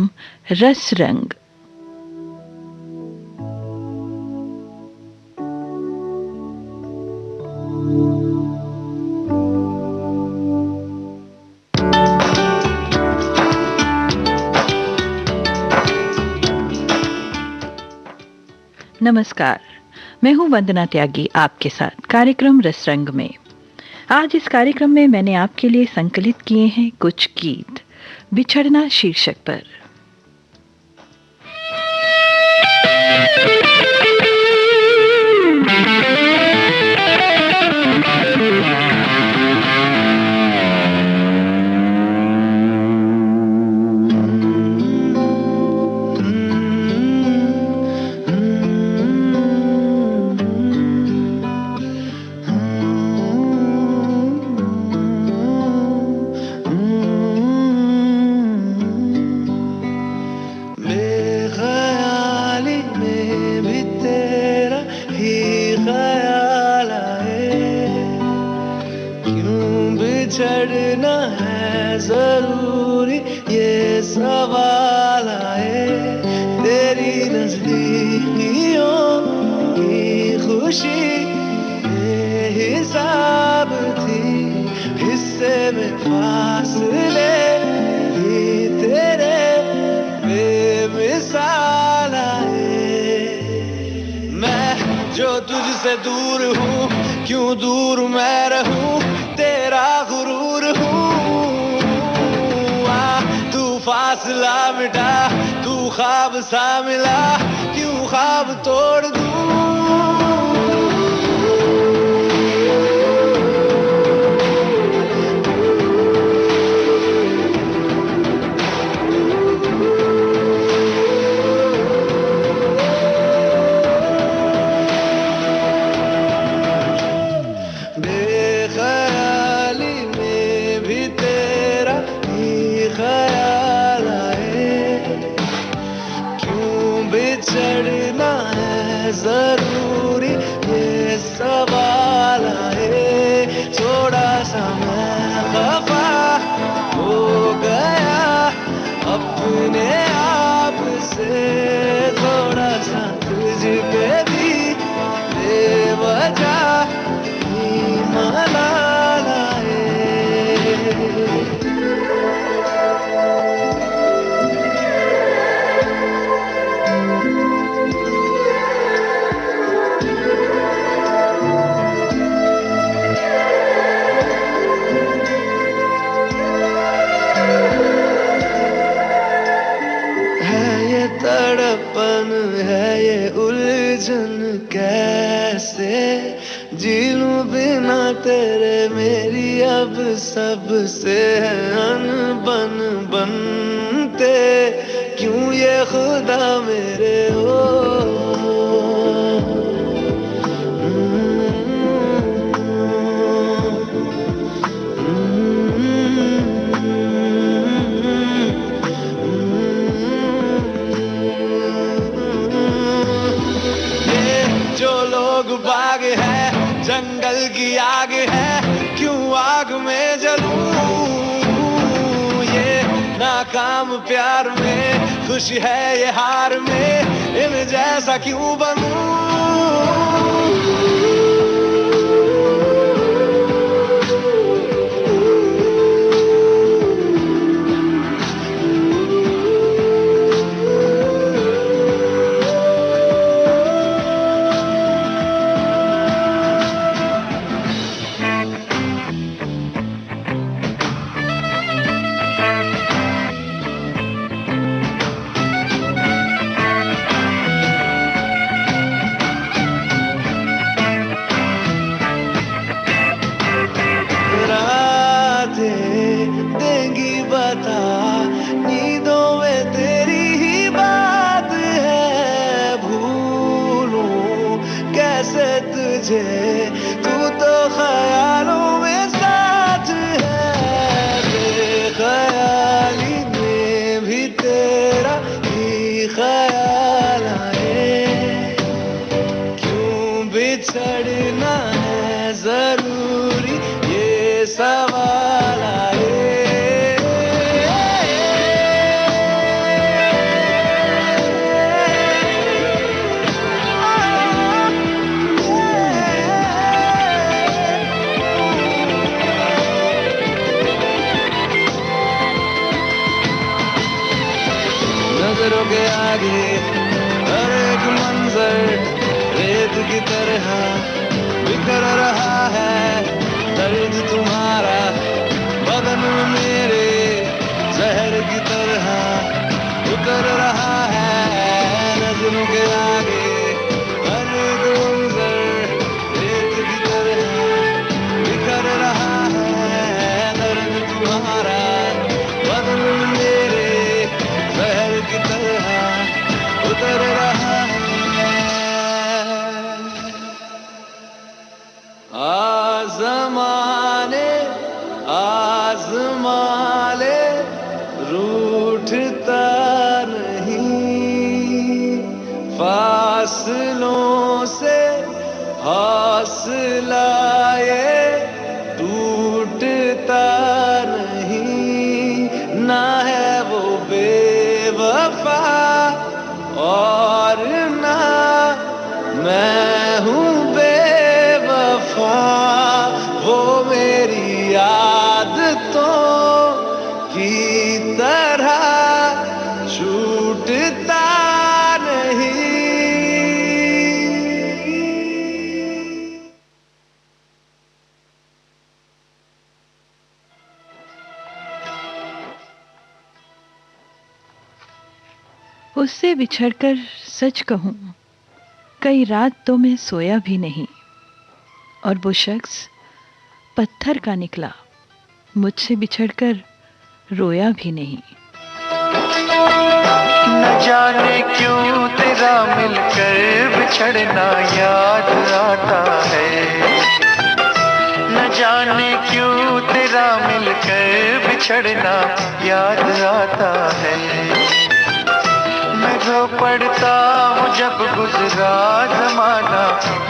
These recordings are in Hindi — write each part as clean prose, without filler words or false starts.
कार्यक्रम रस रंग। नमस्कार, मैं हूं वंदना त्यागी आपके साथ कार्यक्रम रस रंग में। आज इस कार्यक्रम में मैंने आपके लिए संकलित किए हैं कुछ गीत बिछड़ना शीर्षक पर। बिछड़ना है जरूरी ये सवाल आए, तेरी नजदीकियों की खुशी बेहिसाब थी, हिस्से में फासले भी तेरे बेमिसाल आए। मैं जो तुझसे दूर हूँ, क्यों दूर मैं रहूँ, तेरा गुरूर हूँ। तू फासला मिटा, तू ख्वाब सा मिला, क्यों ख्वाब तोड़ दूँ। बिछड़ना है जरूरी ये सवाल आए, थोड़ा सा मैं खफा हो गया अपने आप से, थोड़ा सा तुझ पे भी बेवजह ही मलाल आए। तड़पन है ये उलझन, कैसे जी लूं बिना तेरे, मेरी अब सबसे है अनबन बनते, क्यों ये खुदा मेरे हो। बाग है जंगल की आग है, क्यों आग में जलूं। ये नाकाम प्यार में खुशी है ये हार में, इन जैसा क्यों बनूं। देंगी बता, नींदों में तेरी ही बात है, भूलूं कैसे तुझे, तू तो ख्यालों में साथ है। बेख्याली में भी तेरा ही ख्याल आए, क्यों बिछड़ना है जरूरी ये सवाल आए। नजरों के आगे हर एक मंजर रेत की तरह बिखर रहा है। दर्द तुम्हारा बदन में मेरे जहर की तरह उतर रहा है। नजरों के आगे हर एक मंजर रेत की तरह बिखर रहा है। दर्द तुम्हारा बदन में मेरे जहर की तरह उतर रहा है। आज़माने आज़मा ले रूठता नहीं, फासलों से हौसला ये टूटता नहीं। ना है वो बेवफा और ना मैं हूँ बेवफा। वो मेरी आदतों की तरह छूटता नहीं। उससे बिछड़कर सच कहूं कई रात तो मैं सोया भी नहीं, और वो शख्स पत्थर का निकला, मुझसे बिछड़कर रोया भी नहीं। न जाने क्यों तेरा मिलकर बिछड़ना याद आता है। न जाने क्यों तेरा मिलकर बिछड़ना याद आता है। मैं रो पड़ता हूँ जब गुजरा जमाना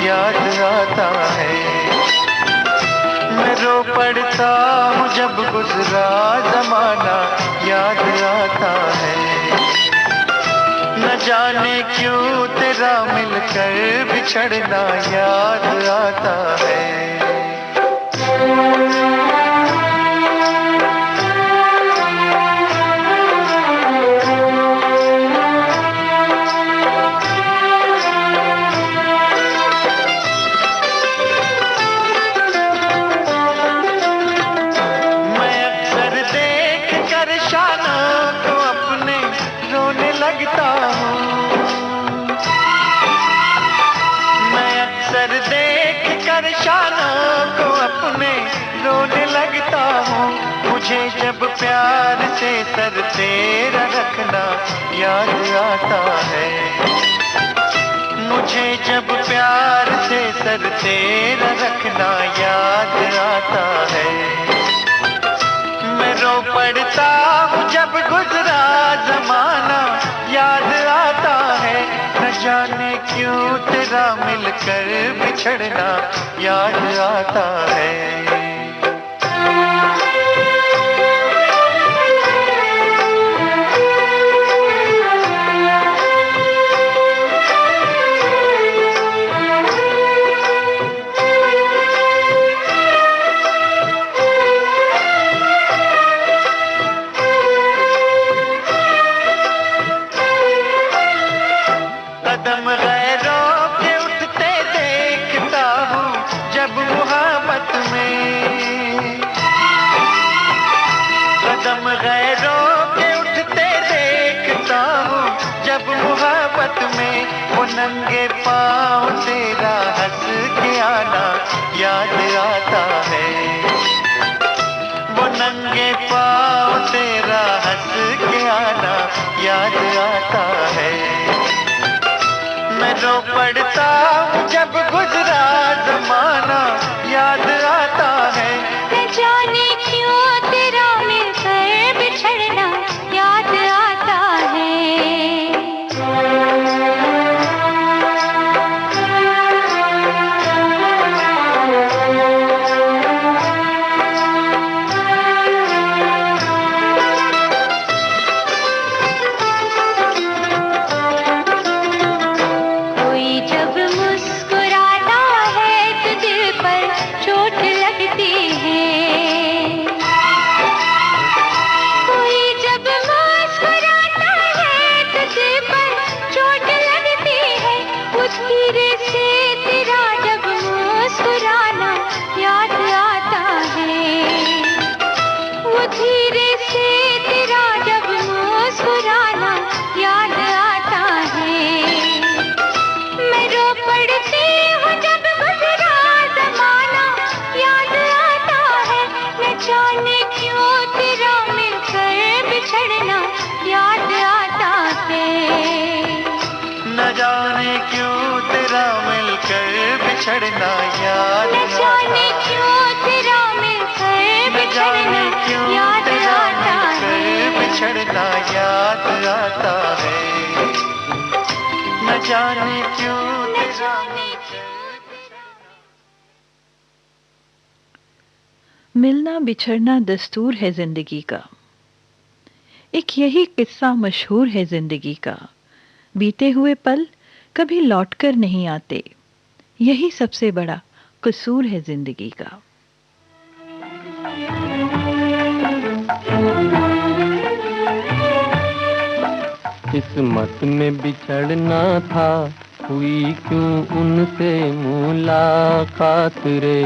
याद आता है। मैं रो पड़ता हूँ जब गुजरा जमाना याद आता है। न जाने क्यों तेरा मिलकर बिछड़ना याद आता है। मुझे जब प्यार से सर तेरा रखना याद आता है। मुझे जब प्यार से सर तेरा रखना याद आता है। मैं रो पड़ता हूँ जब गुजरा जमाना याद आता है। न जाने क्यों तेरा मिलकर बिछड़ना याद आता है। कदम गैरों के उठते देखता हूँ जब मोहब्बत में। कदम गैरों के उठते देखता हूँ जब मोहब्बत में। वो नंगे पाँव तेरा हंस के आना याद आता है। वो नंगे पाँव तेरा हंस के आना याद आता है। मैं रो पड़ता हूँ जब गुजरा जमाना याद आता है। न जाने क्यों तेरा मिलकर बिछड़ना याद आता है। है बिछड़ना याद न आता जाने है। क्यों तेरा मिलकर न जाने बिछड़ना क्यों याद तेरा आता है। मिलकर बिछड़ना याद आता है। न जाने क्यों न तेरा जाने मिलना बिछड़ना दस्तूर है जिंदगी का, एक यही किस्सा मशहूर है जिंदगी का। बीते हुए पल कभी लौटकर नहीं आते, यही सबसे बड़ा कसूर है जिंदगी का। किस्मत में बिछड़ना था, हुई क्यों उनसे मुलाकात रे।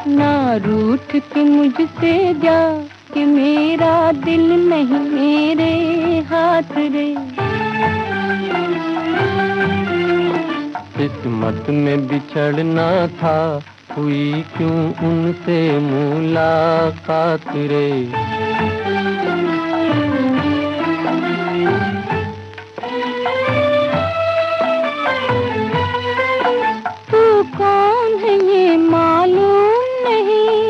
ना रूठ के मुझसे जा, कि मेरा दिल नहीं मेरे हाथ रे। किस्मत में बिछड़ना था, हुई क्यों उनसे मुलाकात रे। तू कौन है ये मालूम नहीं,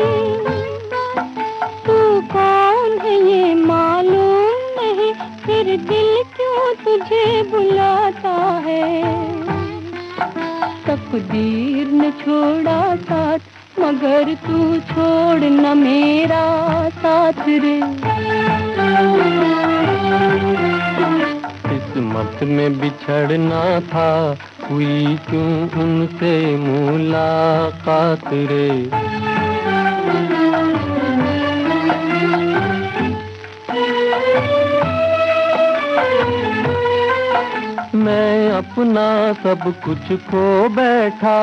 तू कौन है ये मालूम नहीं, फिर दिल क्यों तुझे बुलाता है। तकदीर ने छोड़ा साथ, मगर तू छोड़ न मेरा साथ रे। किस्मत में बिछड़ना था, हुई क्यों उनसे मुलाकात रे। मैं अपना सब कुछ खो बैठा,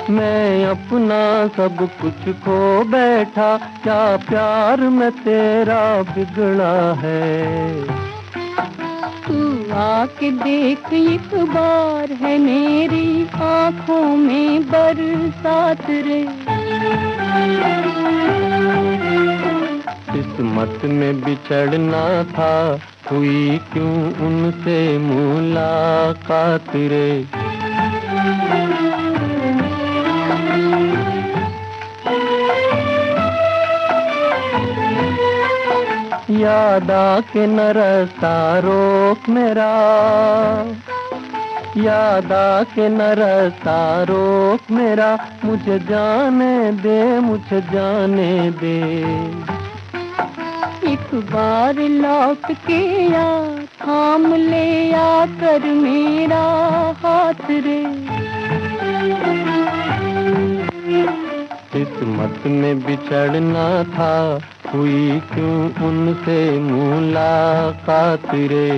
मैं अपना सब कुछ खो बैठा, क्या प्यार में तेरा बिगड़ा है। तू आके देख एक बार, है मेरी आँखों में बरसात रे। किस्मत में बिछड़ना था, हुई क्यों उनसे मुलाकात रे। याद आके न रास्ता रोक मेरा, याद आके न रास्ता रोक मेरा, मुझे जाने दे, मुझे जाने दे। एक बार लौट के आ, थाम ले आकर मेरा हाथ रे। किस्मत में बिछड़ना था, हुई क्यों उनसे मुलाकात रे।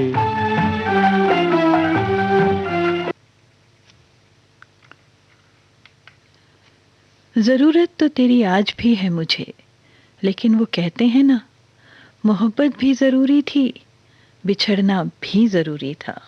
ज़रूरत तो तेरी आज भी है मुझे, लेकिन वो कहते हैं ना, मोहब्बत भी ज़रूरी थी, बिछड़ना भी ज़रूरी था।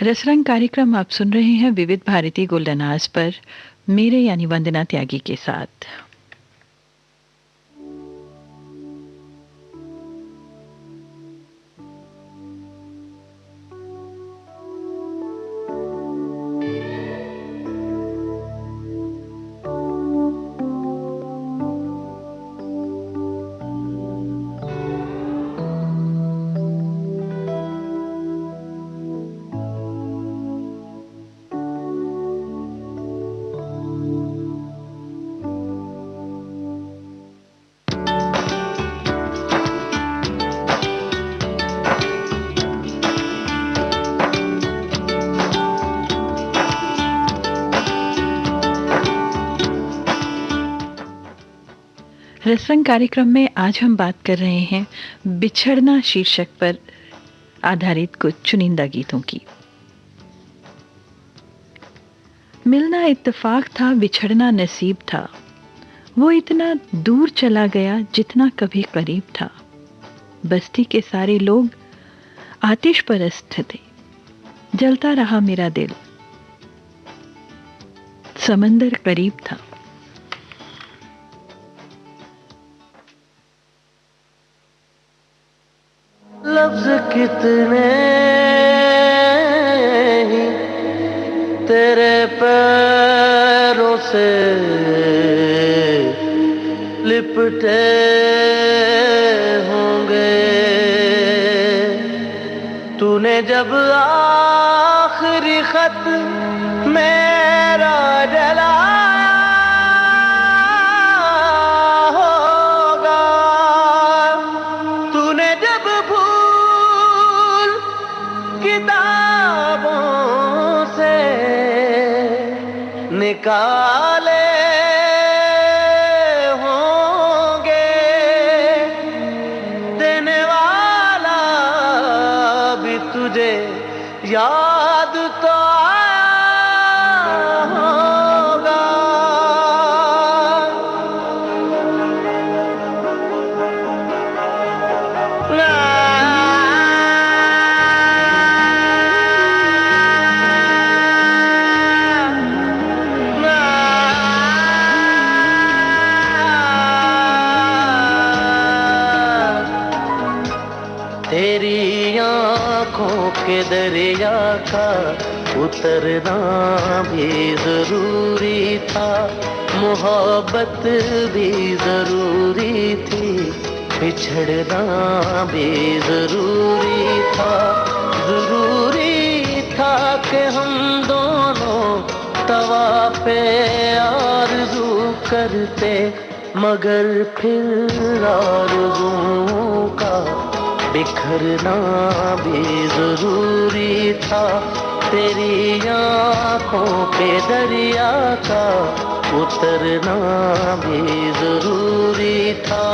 रसरंग कार्यक्रम आप सुन रहे हैं विविध भारती गोल्डन आवर्स पर मेरे यानी वंदना त्यागी के साथ। रसरंग कार्यक्रम में आज हम बात कर रहे हैं बिछड़ना शीर्षक पर आधारित कुछ चुनिंदा गीतों की। मिलना इत्तेफाक था, बिछड़ना नसीब था, वो इतना दूर चला गया जितना कभी करीब था। बस्ती के सारे लोग आतिश परस्त थे, जलता रहा मेरा दिल, समंदर करीब था। लफ्ज कितने ही तेरे पैरों से लिपटे जब आखिरी खत मेरा जलाया होगा, तूने जब भूल किताबों से निकाले होंगे, देने वाला भी तुझे याद तो आया होगा। तेरी आँखों के दरिया का उतरना भी जरूरी था, मोहब्बत भी जरूरी थी, बिछड़ना भी जरूरी था। जरूरी था कि हम दोनों तवा पे आरज़ू करते, मगर फिर आरज़ुओं का बिखरना भी जरूरी था। तेरी आँखों पे दरिया का उतरना भी जरूरी था।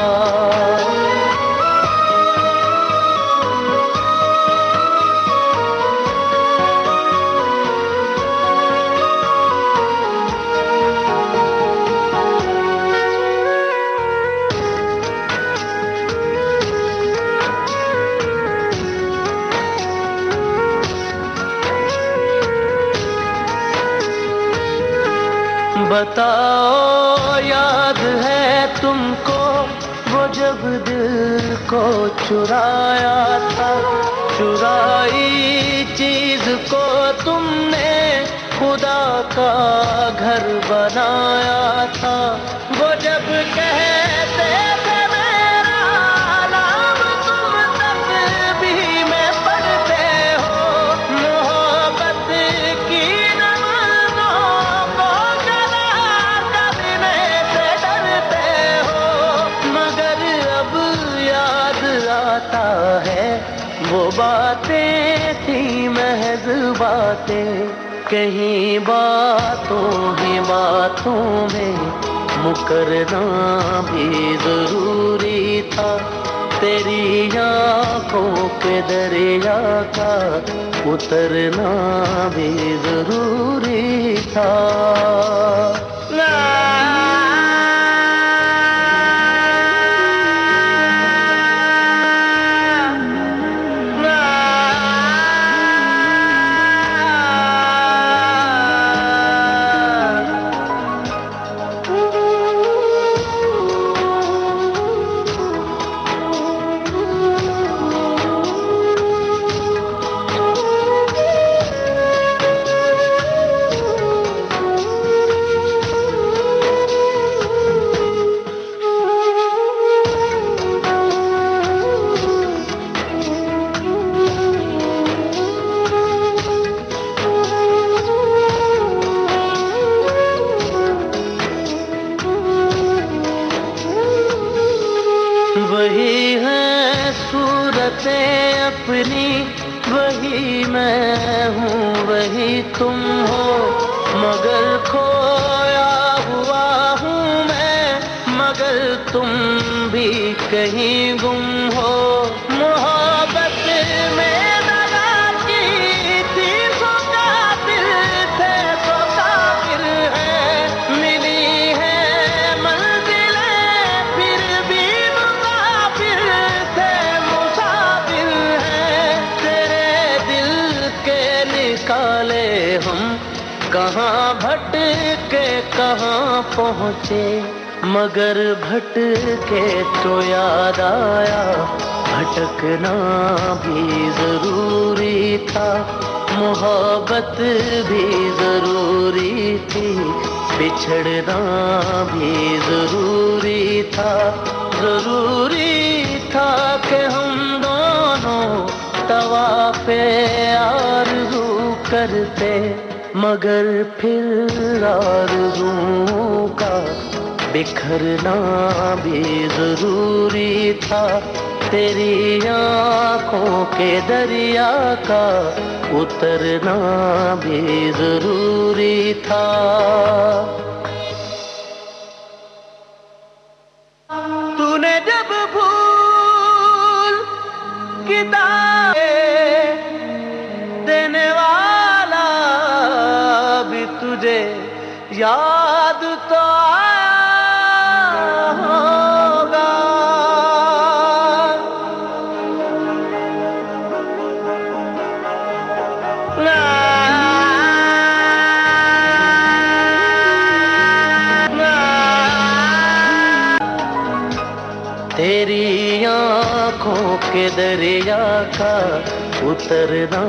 बताओ याद है तुमको वो जब दिल को चुराया था, चुराई चीज को तुमने खुदा का घर बनाया था। वो जब कहते थे मेरा नाम तुम तक भी में पढ़ते हो, मोहब्बत की है वो बातें थी महज बातें, कहीं बातों ही बातों में मुकरना भी जरूरी था। तेरी आँखों के दरिया का उतरना भी जरूरी था। वही है सूरतें अपनी, वही मैं हूँ वही तुम हो, मगर खोया हुआ हूँ मैं, मगर तुम भी कहीं गुम हो। मोहब्बत में दगा की थी सो कातिल थे सो काफिर है, मिली है मंजिलें फिर भी मुसाफिर थे मुसाफिर है। तेरे दिल के निकाले हम कहाँ भटके कहाँ पहुँचे, मगर भटके तो याद आया भटकना भी जरूरी था। मोहब्बत भी जरूरी थी, बिछड़ना भी जरूरी था। जरूरी था कि हम दोनों तवाफ़े आरज़ू करते, मगर फिर आरज़ू का बिखरना भी जरूरी था। तेरी आँखों के दरिया का उतरना भी जरूरी था। तूने जब भूल किताबें देने वाला भी तुझे याद तो आया होगा। तेरी आँखों के दरिया का उतरना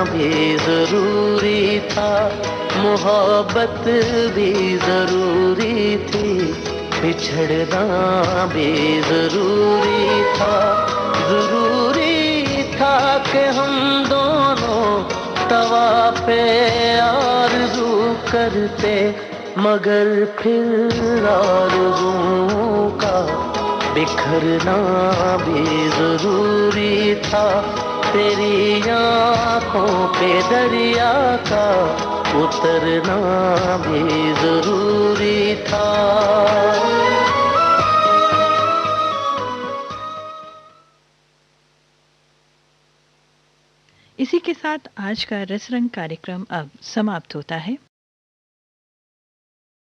भी जरूरी था। मोहब्बत भी जरूरी थी, बिछड़ना भी जरूरी था। जरूरी था कि हम दोनों तवाफ़े आरज़ू करते, मगर फिर आरज़ू का बिखरना भी जरूरी था। तेरी आँखों पे दरिया का उतरना भी जरूरी था। इसी के साथ आज का रसरंग कार्यक्रम अब समाप्त होता है।